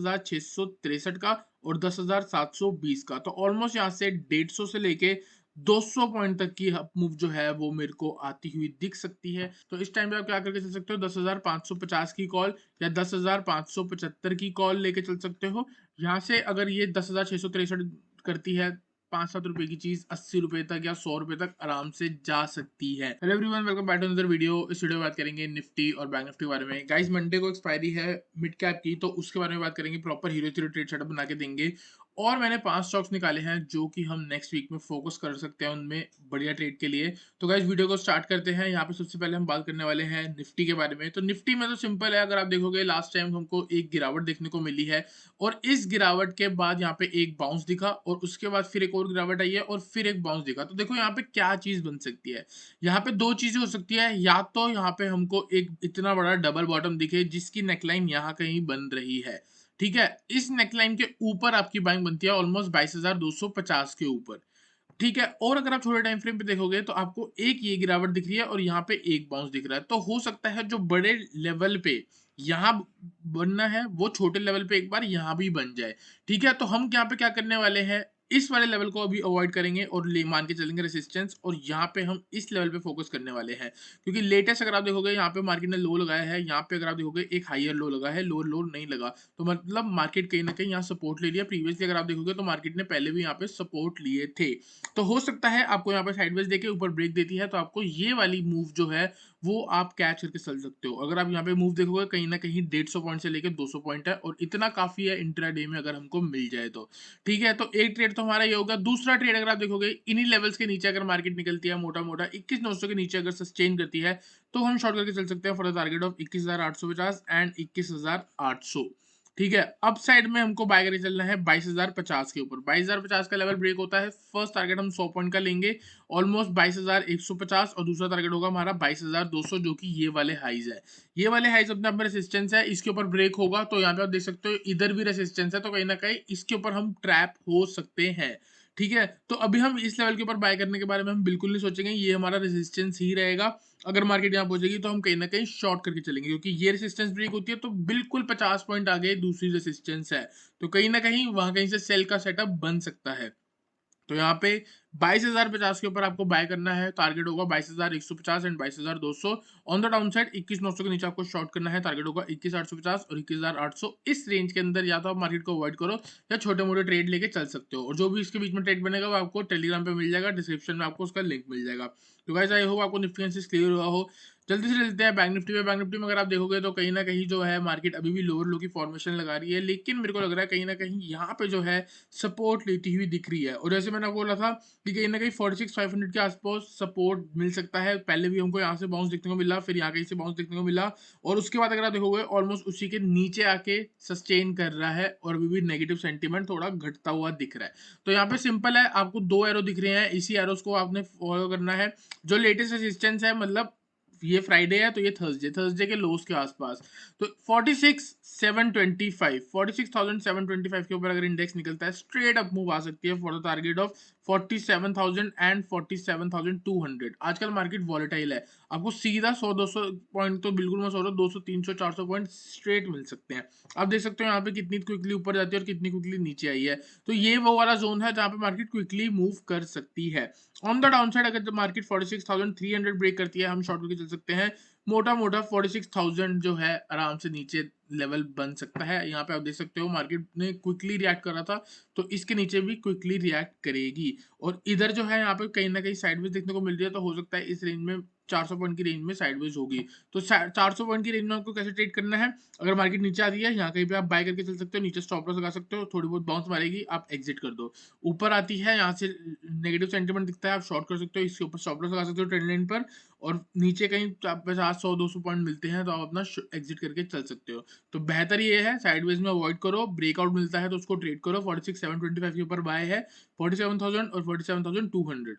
10,663 का और 10,720 का। तो ऑलमोस्ट यहाँ से 150 से लेके 200 पॉइंट तक की अप मूव जो है वो मेरे को आती हुई दिख सकती है। तो इस टाइम पे आप क्या करके चल सकते हो, 10,550 की कॉल या 10,575 की कॉल लेके चल सकते हो। यहाँ से अगर ये 10,663 करती है 5-7 रुपए की चीज 80 रुपए तक या 100 रुपए तक आराम से जा सकती है। Hello everyone, welcome back to another video. इस वीडियो में बात करेंगे निफ्टी और बैंक निफ्टी के बारे में। गाइस, मंडे को एक्सपायरी है मिड कैप की, तो उसके बारे में बात करेंगे। Proper hero three trade setup बना के देंगे और मैंने 5 स्टॉक्स निकाले हैं जो कि हम नेक्स्ट वीक में फोकस कर सकते हैं उनमें बढ़िया ट्रेड के लिए। तो गाइस, वीडियो को स्टार्ट करते हैं। यहाँ पे सबसे पहले हम बात करने वाले हैं निफ्टी के बारे में। तो निफ्टी में तो सिंपल है, अगर आप देखोगे लास्ट टाइम हमको एक गिरावट देखने को मिली है और इस गिरावट के बाद यहाँ पे एक बाउंस दिखा और उसके बाद फिर एक और गिरावट आई है और फिर एक बाउंस दिखा। तो देखो यहाँ पे क्या चीज बन सकती है। यहाँ पे दो चीजें हो सकती है, या तो यहाँ पे हमको एक इतना बड़ा डबल बॉटम दिखे जिसकी नेकलाइन यहाँ कहीं बन रही है, ठीक है। इस नेकलाइन के ऊपर आपकी बाइंग बनती है ऑलमोस्ट 22,250 के ऊपर, ठीक है। और अगर आप छोटे टाइम फ्रेम पे देखोगे तो आपको एक ये गिरावट दिख रही है और यहाँ पे एक बाउंस दिख रहा है। तो हो सकता है जो बड़े लेवल पे यहाँ बनना है वो छोटे लेवल पे एक बार यहाँ भी बन जाए, ठीक है। तो हम यहाँ पे क्या करने वाले हैं, इस वाले लेवल को अभी अवॉइड करेंगे और ले मान के चलेंगे रेसिस्टेंस, और यहाँ पे हम इस लेवल पे फोकस करने वाले हैं। क्योंकि लेटेस्ट अगर आप देखोगे यहाँ पे मार्केट ने लो लगाया है, यहाँ पे अगर आप देखोगे एक हायर लो लगा है, लोअर लो नहीं लगा। तो मतलब मार्केट कहीं ना कहीं यहाँ सपोर्ट ले लिया। प्रीवियसली अगर आप देखोगे तो मार्केट ने पहले भी यहाँ पे सपोर्ट लिए थे। तो हो सकता है आपको यहाँ पे साइडवेज देके ऊपर ब्रेक देती है तो आपको ये वाली मूव जो है वो आप कैच करके चल सकते हो। अगर आप यहाँ पे मूव देखोगे कहीं ना कहीं 150 पॉइंट से लेकर 200 पॉइंट है और इतना काफी है इंट्राडे में अगर हमको मिल जाए तो, ठीक है। तो एक ट्रेड तो हमारा ये होगा। दूसरा ट्रेड अगर आप देखोगे इन्हीं लेवल्स के नीचे अगर मार्केट निकलती है मोटा मोटा 21,900 के नीचे अगर सस्टेन करती है तो हम शॉर्ट करके चल सकते हैं for the target of 21,850 and 21,800, ठीक है। अप साइड में हमको बाय करके चलना है 22,050 के ऊपर। 22,050 का लेवल ब्रेक होता है, फर्स्ट टारगेट हम 100 पॉइंट का लेंगे ऑलमोस्ट 22,150 और दूसरा टारगेट होगा हमारा 22,200 जो कि ये वाले हाइज है। ये वाले हाइज अपने आप में रेसिस्टेंस है, इसके ऊपर ब्रेक होगा तो यहाँ पे आप देख सकते हो इधर भी रेसिस्टेंस है, तो कहीं ना कहीं इसके ऊपर हम ट्रैप हो सकते हैं, ठीक है। तो अभी हम इस लेवल के ऊपर बाय करने के बारे में हम बिल्कुल नहीं सोचेंगे, ये हमारा रेसिस्टेंस ही रहेगा। अगर मार्केट यहाँ पहुंचेगी तो हम कहीं ना कहीं शॉर्ट करके चलेंगे, क्योंकि ये रेसिस्टेंस ब्रेक होती है तो बिल्कुल 50 पॉइंट आगे दूसरी रेसिस्टेंस है, तो कहीं ना कहीं वहां कहीं से सेल का सेटअप बन सकता है। तो यहाँ पे 22,050 के ऊपर आपको बाय करना है, टारगेट होगा 22,150 and 22,200। On the down side 21,900 के नीचे आपको शॉर्ट करना है, टारगेट होगा 21,850 और 21,800। इस रेंज के अंदर या तो आप मार्केट को अवॉइड करो या छोटे मोटे ट्रेड लेके चल सकते हो, और जो भी इसके बीच में ट्रेड बनेगा वो आपको टेलीग्राम पे मिल जाएगा, डिस्क्रिप्शन में आपको उसका लिंक मिल जाएगा। तो गाइस, आई होप आपको निफ्टी एनालिसिस क्लियर हुआ हो। जल्दी से चलते हैं बैंक निफ्टी में। बैंक निफ्टी में अगर आप देखोगे तो कहीं ना कहीं जो है मार्केट अभी भी लोअर लो की फॉर्मेशन लगा रही है, लेकिन मेरे को लग रहा है कहीं ना कहीं यहाँ पे जो है सपोर्ट लेती हुई दिख रही है। और जैसे मैंने बोला था कि कहीं ना कहीं 46,500 के आसपास सपोर्ट मिल सकता है। पहले भी हमको यहाँ से बाउंस देखने को मिला, फिर यहाँ कहीं से बाउंस देखने को मिला और उसके बाद अगर आप देखोगे ऑलमोस्ट उसी के नीचे आके सस्टेन कर रहा है और अभी भी नेगेटिव सेंटीमेंट थोड़ा घटता हुआ दिख रहा है। तो यहाँ पे सिंपल है, आपको दो एरो दिख रहे हैं, इसी एरोस को आपने फॉलो करना है। जो लेटेस्ट रेजिस्टेंस है, मतलब ये फ्राइडे है तो ये थर्सडे के लोस के आसपास, तो 46,725 के ऊपर अगर इंडेक्स निकलता है स्ट्रेट अप मूव आ सकती है for the target of 47,000 and 47,200। आजकल मार्केट वॉलेटाइल है, आपको सीधा 100-200 पॉइंट तो बिल्कुल मैं 100, 200, 300, 400 पॉइंट स्ट्रेट मिल सकते हैं। आप देख सकते हो यहाँ पे कितनी क्विकली ऊपर जाती है और कितनी क्विकली नीचे आई है। तो ये वो वाला जोन है जहाँ पे मार्केट क्विकली मूव कर सकती है। ऑन द डाउन साइड अगर मार्केट 46,300 ब्रेक करती है हम शॉर्ट करके चल सकते हैं। मोटा मोटा 46,000 जो है आराम से नीचे लेवल बन सकता है। यहाँ पे आप देख सकते हो मार्केट ने क्विकली रिएक्ट करा था तो इसके नीचे भी क्विकली रिएक्ट करेगी, और इधर जो है यहाँ पे कहीं ना कहीं साइडवेज देखने को मिल रही है, तो हो सकता है इस रेंज में 400 पॉइंट की रेंज में साइडवेज होगी। तो 400 पॉइंट की रेंज में आपको कैसे ट्रेड करना है, अगर मार्केट नीचे आ रही है यहाँ कहीं पे आप बाय करके चल सकते हो, नीचे स्टॉप लॉस लगा सकते हो, थोड़ी बहुत बाउंस मारेगी आप एग्जिट कर दो। ऊपर आती है यहाँ से नेगेटिव सेंटीमेंट दिखता है आप शॉर्ट कर सकते हो, इसके ऊपर स्टॉप लॉस लगा सकते हो ट्रेंड लाइन पर, और नीचे कहीं 50-100-200 पॉइंट मिलते हैं तो आप अपना एग्जिट करके चल सकते हो। तो बेहतर ये है साइडवेज में अवॉइड करो, ब्रेकआउट मिलता है तो उसको ट्रेड करो। 46,725 के ऊपर बाय है, 47,000 और 47,200।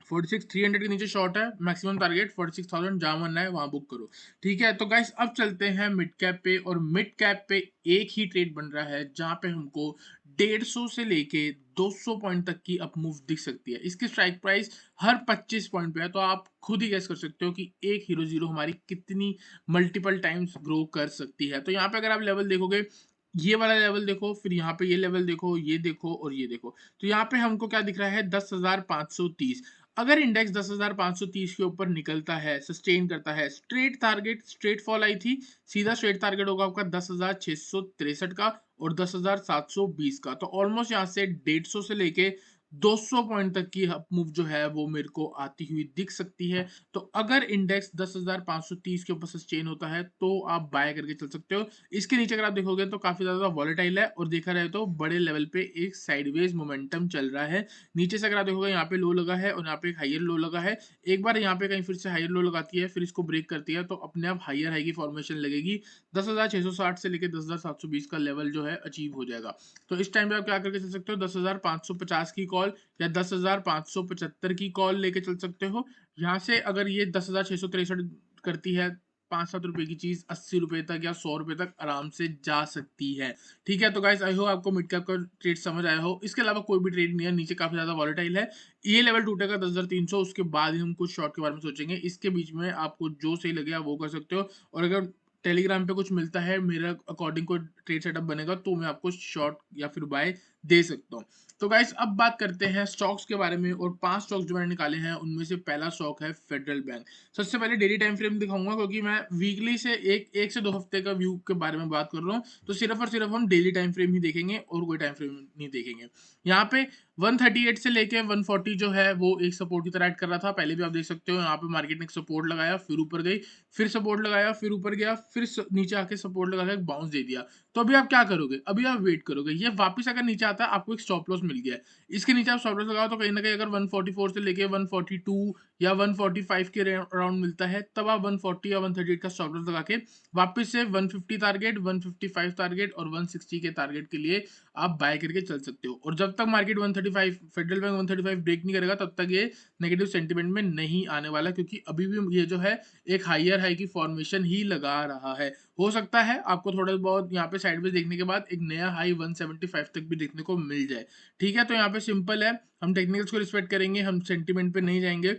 46,300 के नीचे शॉर्ट है, मैक्सिमम टारगेट 46,000 जहां बनना है वहां बुक करो, ठीक है। तो गाइस अब चलते हैं मिड कैप पे, और मिड कैप पे एक ही ट्रेड बन रहा है जहां पे हमको 150 से लेके 200 पॉइंट तक की अप मूव दिख सकती है। इसकी स्ट्राइक प्राइस हर 25 पॉइंट पे है, तो आप खुद ही गेस कर सकते हो कि एक हीरो जीरो हमारी कितनी मल्टीपल टाइम्स ग्रो कर सकती है। तो यहाँ पे अगर आप लेवल देखोगे ये वाला लेवल देखो, फिर यहाँ पे ये लेवल देखो, ये देखो और ये देखो। तो यहाँ पे हमको क्या दिख रहा है 10,530। अगर इंडेक्स 10,530 के ऊपर निकलता है, सस्टेन करता है, स्ट्रेट टारगेट, स्ट्रेट फॉल आई थी, सीधा स्ट्रेट टारगेट होगा आपका 10,663 का और 10,720 का। तो ऑलमोस्ट यहाँ से 150 से लेके 200 पॉइंट तक की अप मूव जो है वो मेरे को आती हुई दिख सकती है। तो अगर इंडेक्स 10,530 के ऊपर सस्टेन होता है तो आप बाय करके चल सकते हो। इसके नीचे अगर आप देखोगे तो काफी ज्यादा वॉलेटाइल है और देखा रहे तो बड़े लेवल पे एक साइडवेज मोमेंटम चल रहा है। नीचे से अगर आप देखोगे यहाँ पे लो लगा है और यहाँ पे एक हायर लो लगा है। एक बार यहाँ पे कहीं फिर से हायर लो लगाती है, फिर इसको ब्रेक करती है तो अपने आप हायर हाई की फॉर्मेशन लगेगी। 10,660 से लेकर 10,720 का लेवल जो है अचीव हो जाएगा। तो इस टाइम पे आप क्या करके चल सकते हो, 10,550 की कॉल या 10,575 की कॉल लेके चल सकते हो। यहाँ से अगर ये 10,663 करती है, 5-7 रुपए की चीज 80 रुपए तक या 100 रुपए तक आराम से जा सकती है। ठीक है, तो गाइस आई होप आपको मिड कैप का ट्रेड समझ आया हो। इसके अलावा कोई भी ट्रेड नहीं है, नीचे काफी ज्यादा वॉलेटाइल है। ये लेवल टूटेगा 10,300, उसके बाद ही हम कुछ शॉर्ट के बारे में सोचेंगे। इसके बीच में आपको जो सही लगे आप वो कर सकते हो। और अगर टेलीग्राम पे कुछ मिलता है मेरा अकॉर्डिंग को ट्रेड सेटअप बनेगा तो मैं आपको शॉर्ट या फिर बाय दे सकता हूँ। तो गाइस अब बात करते हैं स्टॉक्स के बारे में, और 5 स्टॉक्स जो मैंने निकाले हैं उनमें से पहला स्टॉक है फेडरल बैंक। सबसे पहले डेली टाइम फ्रेम दिखाऊंगा क्योंकि मैं वीकली से एक से 2 हफ्ते का व्यू के बारे में बात कर रहा हूँ। तो सिर्फ और सिर्फ हम डेली टाइम फ्रेम ही देखेंगे और कोई टाइम फ्रेम नहीं देखेंगे। यहाँ पे 138 से लेके 140 जो है वो एक सपोर्ट की तरह ऐड कर रहा था। पहले भी आप देख सकते हो यहाँ पे मार्केट ने एक सपोर्ट लगाया, फिर ऊपर गई, फिर सपोर्ट लगाया, फिर ऊपर गया, फिर नीचे आके सपोर्ट लगा के बाउंस दे दिया। तो अभी आप क्या करोगे, अभी आप वेट करोगे। ये वापस अगर नीचे आता है आपको एक स्टॉप लॉस मिल गया है, इसके नीचे आप स्टॉप लॉस लगाओ तो कहीं ना कहीं अगर 144 से लेके 142 या 145 के अराउंड मिलता है तब आप 140 या 138 का स्टॉप लॉस लगा के वापस से 150 टारगेट, 155 टारगेट और 160 के टारगेट के लिए आप बाय करके चल सकते हो। और जब तक मार्केट 135, फेडरल बैंक 135 ब्रेक नहीं करेगा तब तक ये नेगेटिव सेंटीमेंट में नहीं आने वाला, क्योंकि अभी भी ये जो है एक हायर हाई की फॉर्मेशन ही लगा रहा है। हो सकता है आपको थोड़ा बहुत यहाँ पे साइडवेज देखने के बाद एक नया हाई 175 तक भी देखने को मिल जाए। ठीक है, तो यहाँ पे सिंपल है, हम टेक्निकल्स को रिस्पेक्ट करेंगे, हम सेंटीमेंट पे नहीं जाएंगे,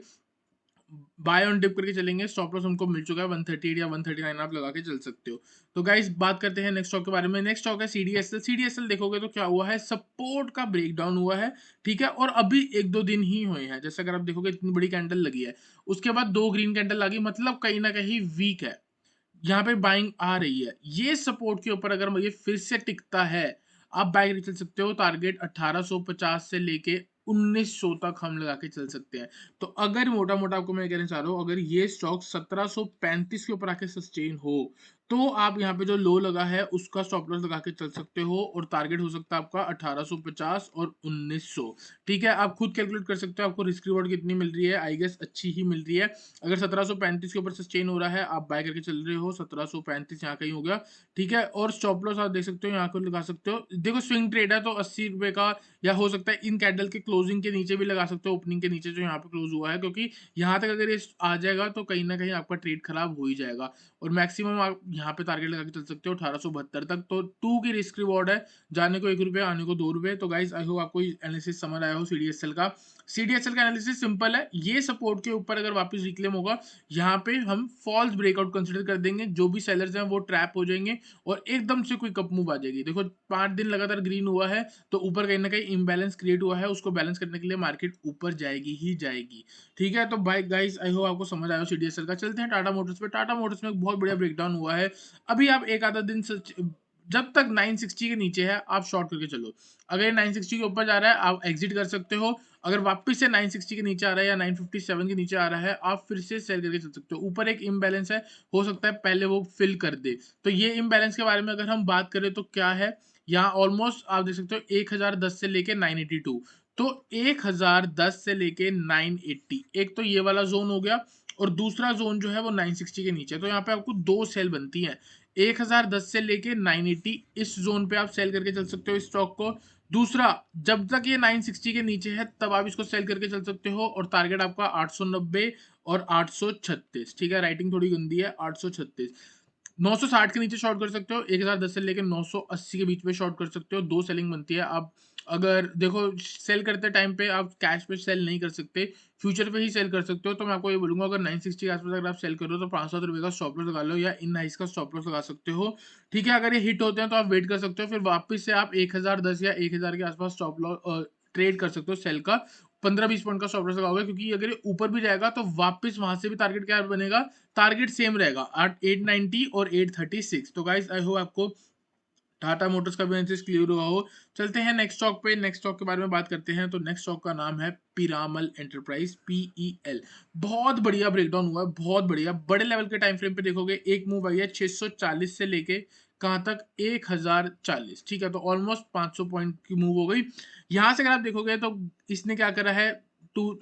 बाय ऑन डिप करके चलेंगे। स्टॉप लॉस हमको मिल चुका है 138 या 139, आप लगा के चल सकते हो। तो गाइस बात करते हैं नेक्स्ट स्टॉक के बारे में। नेक्स्ट स्टॉक है सीडीएसएल। सीडीएसएल देखोगे तो क्या हुआ है, सपोर्ट का ब्रेकडाउन हुआ है। ठीक है, और अभी 1-2 दिन ही हुए हैं, जैसे अगर आप देखोगे इतनी बड़ी कैंडल लगी है, उसके बाद 2 ग्रीन कैंडल लगी, मतलब कहीं ना कहीं वीक है, यहाँ पे बाइंग आ रही है। ये सपोर्ट के ऊपर अगर ये फिर से टिकता है आप बाय करके चल सकते हो। टारगेट 1850 से लेके 1900 तक हम लगा के चल सकते हैं। तो अगर मोटा मोटा आपको मैं कहना चाह रहा हूँ, अगर ये स्टॉक 1735 के ऊपर आके सस्टेन हो तो आप यहाँ पे जो लो लगा है उसका स्टॉप लॉस लगा के चल सकते हो, और टारगेट हो सकता है आपका 1850 और 1900। ठीक है, आप खुद कैलकुलेट कर सकते हो आपको रिस्क रिवॉर्ड कितनी मिल रही है, आई गेस अच्छी ही मिल रही है। अगर 1735 के ऊपर सस्टेन हो रहा है आप बाय करके चल रहे हो, 1735 यहाँ कहीं हो गया। ठीक है, और स्टॉप लॉस आप देख सकते हो यहाँ को लगा सकते हो। देखो स्विंग ट्रेड है तो 80 रुपए का, या हो सकता है इन कैंडल के क्लोजिंग के नीचे भी लगा सकते हो, ओपनिंग के नीचे जो यहाँ पे क्लोज हुआ है, क्योंकि यहाँ तक अगर ये आ जाएगा तो कहीं ना कहीं आपका ट्रेड खराब हो ही जाएगा। और मैक्सिमम आप यहाँ पे टारगेट लगा के चल सकते हो 1872 तक। तो 2 की रिस्क रिवॉर्ड है, जाने को 1 रुपये, आने को 2 रुपये। तो गाइस आई होप आपको एनालिसिस समझ आया हो सीडीएसएल का। सीडीएसएल का एनालिसिस सिंपल है, ये सपोर्ट के ऊपर अगर वापस रिक्लेम होगा यहाँ पे हम फॉल्स ब्रेकआउट कंसीडर कर देंगे, जो भी सेलर्स हैं वो ट्रैप हो जाएंगे और एकदम से कोई कप मूव आ जाएगी। देखो 5 दिन लगातार ग्रीन हुआ है तो ऊपर कहीं ना कहीं इम्बैलेंस क्रिएट हुआ है, उसको बैलेंस करने के लिए मार्केट ऊपर जाएगी ही जाएगी। ठीक है, तो बाय गाइस आई होप आपको समझ आया सीडीएसएल का। चलते हैं टाटा मोटर्स पे। टाटा मोटर्स में एक बहुत बढ़िया ब्रेकडाउन हुआ है। अभी आप एक आधा दिन से जब तक 960 के नीचे है आप शॉर्ट करके चलो। अगर ये 960 के ऊपर जा रहा है आप एग्जिट कर सकते हो। अगर वापस से 960 के नीचे आ रहा है या 957 के नीचे आ रहा है आप फिर से सेल करके चल सकते हो। ऊपर एक इम्बैलेंस है, हो सकता है पहले वो फिल कर दे। तो ये इम्बैलेंस के बारे में अगर हम बात करें तो क्या है, यहाँ ऑलमोस्ट आप देख सकते हो 1010 से लेके 982। तो 1010 से लेके 980 एक तो ये वाला जोन हो गया, और दूसरा जोन जो है वो 960 के नीचे। तो यहाँ पे आपको 2 सेल बनती हैं, 1010 से लेके 980, इस जोन पे आप सेल करके चल सकते हो इस स्टॉक को। दूसरा, जब तक ये 960 के नीचे है तब आप इसको सेल करके चल सकते हो, और टारगेट आपका 890 और 836। ठीक है, राइटिंग थोड़ी गंदी है, 836। 960 के नीचे शॉर्ट कर सकते हो, 1010 से लेकर 980 के बीच में शॉर्ट कर सकते हो, 2 सेलिंग बनती है। आप अगर देखो सेल करते टाइम पे आप कैश पे सेल नहीं कर सकते, फ्यूचर पे ही सेल कर सकते हो। तो मैं आपको ये बोलूँगा अगर 960 के आस-पास अगर आप सेल कर रहे हो तो ₹500 का स्टॉप लॉस लगा लो या इन नाइस का स्टॉप लॉस लगा सकते हो। ठीक है, अगर ये हिट होते हैं तो आप वेट कर सकते हो, फिर वापस से आप 1010 या 1000 के आस-पास स्टॉप लॉस ट्रेड कर सकते हो सेल का। 15-20 पॉइंट का स्टॉप लॉस लगाओगे, क्योंकि अगर ये ऊपर भी जाएगा तो वापस वहाँ से भी टारगेट क्या बनेगा? टारगेट सेम रहेगा, 890 और 836। तो गाइस आई होप आपको टाटा मोटर्स का भी एनालिसिस क्लियर हुआ हो। चलते हैं नेक्स्ट स्टॉक पे, नेक्स्ट स्टॉक के बारे में बात करते हैं। तो नेक्स्ट स्टॉक का नाम है पिरामल एंटरप्राइज, पीईएल। बहुत बढ़िया ब्रेकडाउन हुआ है, बहुत बढ़िया। बड़े लेवल के टाइम फ्रेम पे देखोगे एक मूव आई है 640 से लेके कहाँ तक 1040। ठीक है, तो ऑलमोस्ट 500 पॉइंट की मूव हो गई। यहाँ से अगर आप देखोगे तो इसने क्या करा है, टू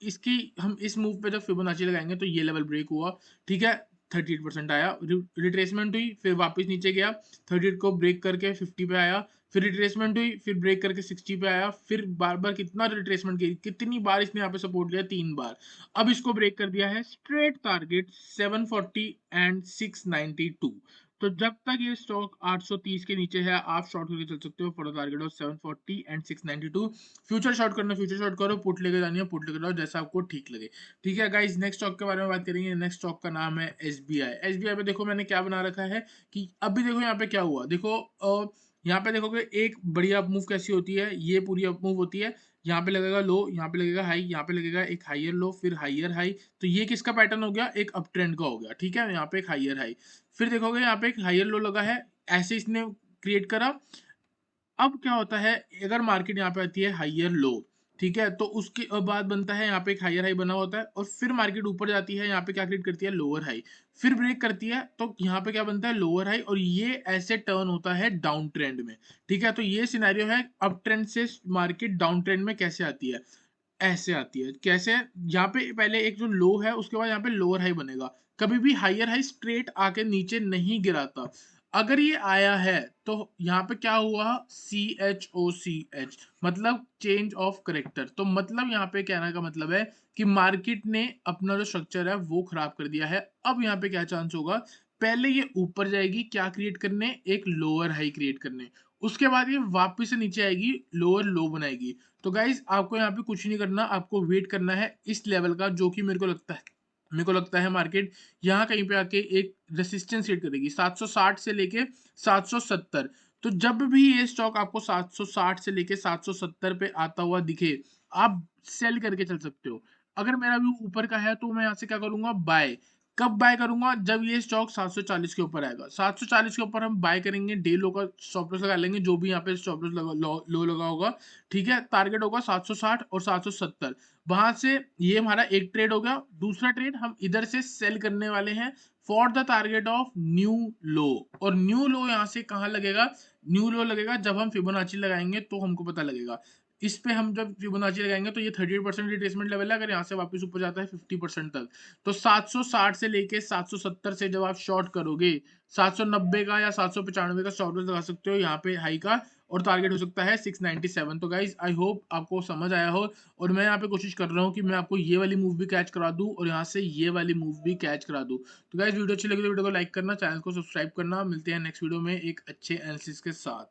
इसकी हम इस मूव पे जब फिबोनाची लगाएंगे तो ये लेवल ब्रेक हुआ। ठीक है, 38% आया, रिट्रेसमेंट हुई, फिर वापस नीचे गया, 38 को ब्रेक करके 50 पे आया, फिर रिट्रेसमेंट हुई, फिर ब्रेक करके 60 पे आया, फिर बार बार कितना रिट्रेसमेंट की, कितनी बार इसने यहाँ पे सपोर्ट लिया, 3 बार। अब इसको ब्रेक कर दिया है स्ट्रेट टारगेट 740 एंड 692। तो जब तक ये स्टॉक 830 के नीचे है आप शॉर्ट करके चल सकते हो for the target of 740 and 692। Future short करना फ्यूचर शॉर्ट करो, पुट लेके जानी है पुट लेके जाओ, जैसा आपको ठीक लगे। ठीक है गाइस, नेक्स्ट स्टॉक के बारे में बात करेंगे। नेक्स्ट स्टॉक का नाम है एसबीआई। एसबीआई पे देखो मैंने क्या बना रखा है कि अभी देखो यहाँ पे क्या हुआ, देखो यहाँ पे देखोगे एक बढ़िया अप मूव कैसी होती है, ये पूरी अप मूव होती है। यहाँ पे लगेगा लो, यहाँ पे लगेगा हाई, यहाँ पे लगेगा एक हाइयर लो, फिर हाइयर हाई। तो ये किसका पैटर्न हो गया? एक अप ट्रेंड का हो गया। ठीक है, यहाँ पे एक हाइयर हाई, फिर देखोगे यहाँ पे एक हाइयर लो लगा है, ऐसे इसने क्रिएट करा। अब क्या होता है, अगर मार्केट यहाँ पे आती है हाइयर लो, ठीक है, तो उसके बाद बनता है यहाँ पे एक हाइयर हाई बना होता है, और फिर मार्केट ऊपर जाती है, यहाँ पे क्या क्रिएट करती है? लोअर हाई, फिर ब्रेक करती है, तो यहाँ पे क्या बनता है? लोअर हाई, और ये ऐसे टर्न होता है डाउन ट्रेंड में। ठीक है, तो ये सिनेरियो है अप ट्रेंड से मार्केट डाउन ट्रेंड में कैसे आती है, ऐसे आती है। कैसे? यहाँ पे पहले एक जो लो है उसके बाद यहाँ पे लोअर हाई बनेगा, कभी भी हाइयर हाई स्ट्रेट आके नीचे नहीं गिराता। अगर ये आया है तो यहाँ पे क्या हुआ? CHOCH, मतलब चेंज ऑफ करेक्टर। तो मतलब यहाँ पे कहने का मतलब है कि मार्केट ने अपना जो स्ट्रक्चर है वो खराब कर दिया है। अब यहाँ पे क्या चांस होगा? पहले ये ऊपर जाएगी क्या क्रिएट करने? एक लोअर हाई क्रिएट करने, उसके बाद ये वापस से नीचे आएगी, लोअर लो बनाएगी। तो गाइज आपको यहाँ पे कुछ नहीं करना, आपको वेट करना है इस लेवल का, जो कि मेरे को लगता है मार्केट यहाँ कहीं पे आके एक रेसिस्टेंस हिट करेगी 760 से लेके 770। तो जब भी ये स्टॉक आपको 760 से लेके 770 पे आता हुआ दिखे, आप सेल करके चल सकते हो। अगर मेरा व्यू ऊपर का है तो मैं यहाँ से क्या करूंगा? बाय। कब बाय करूंगा? जब ये स्टॉक 740 के ऊपर आएगा। 740 के ऊपर हम बाय करेंगे, डे लो का स्टॉप लॉस लगा लेंगे, जो भी यहाँ पे स्टॉप लॉस लो लगा होगा। ठीक है, टारगेट होगा 760 और 770। वहां से ये हमारा एक ट्रेड हो गया। दूसरा ट्रेड हम इधर से सेल करने वाले हैं for the target of new low. और न्यू लो यहाँ से कहाँ लगेगा? न्यू लो लगेगा जब हम फिबोनाची लगाएंगे तो हमको पता लगेगा। इस पे हम जब फिबोनाची लगाएंगे तो ये 38% रिट्रेसमेंट लेवल है, अगर यहाँ से वापस ऊपर जाता है 50% तक, तो 760 से लेके 770 से जब आप शॉर्ट करोगे, 790 का या 795 का स्टॉप लॉस लगा सकते हो यहाँ पे हाई का, और टारगेट हो सकता है 697। तो गाइज आई होप आपको समझ आया हो, और मैं यहाँ पे कोशिश कर रहा हूँ कि मैं आपको ये वाली मूव भी कैच करा दूं और यहाँ से ये वाली मूव भी कैच करा दूं। तो गाइज वीडियो अच्छी लगी तो वीडियो को लाइक करना, चैनल को सब्सक्राइब करना। मिलते हैं नेक्स्ट वीडियो में एक अच्छे एनालिसिस के साथ।